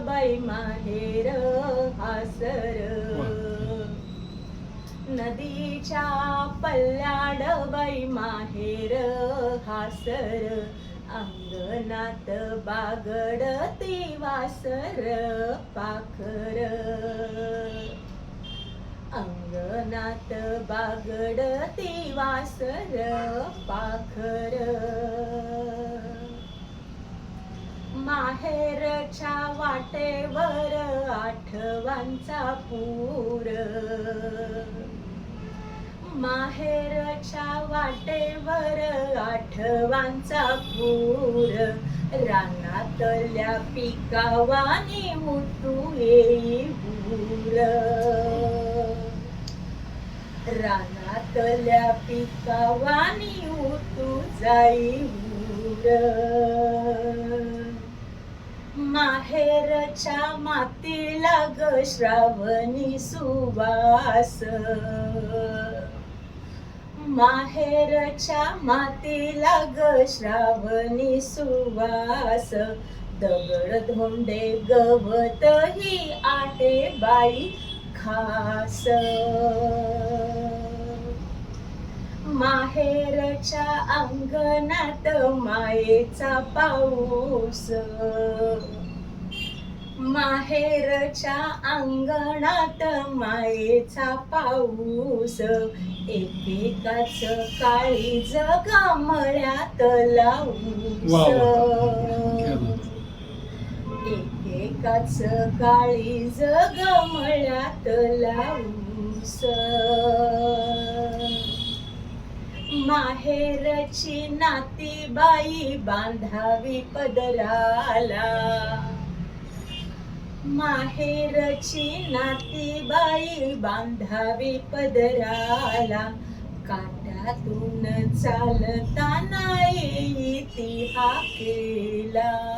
बाई माहेर हासर. नदीच्या पल्ल्याड बाई माहेर हासर. अंगणात बागडती वासर पाखर. अंगणात बागडती वासर पाखर. माहेरच्या वाटेवर आठवांचा पूर. माहेरच्या वाटेवर आठवांचा पूर. रानातल्या पिकावानी मुतू येई भूर. रानातल्या पिकावानी उतू जाई भूर. माहेरच्या मातीला ग श्रावणी सुवास. माहेरच्या मातीला ग श्रावणी सुवास. दगड धोंडे गवत ही आहे बाई खास. माहेरच्या अंगणात मायेचा पाऊस. माहेरच्या अंगणात मायेचा पाऊस. एकेकाच काळीज कमळ्यात लावूस. एकेकाच काळीज कमळ्यात लावूस. माहेरची नाती बाई बांधावी पदराला. माहेरची नाती बाई बांधावी पदराला. काट्यातून चालताना येई ती हाकेला.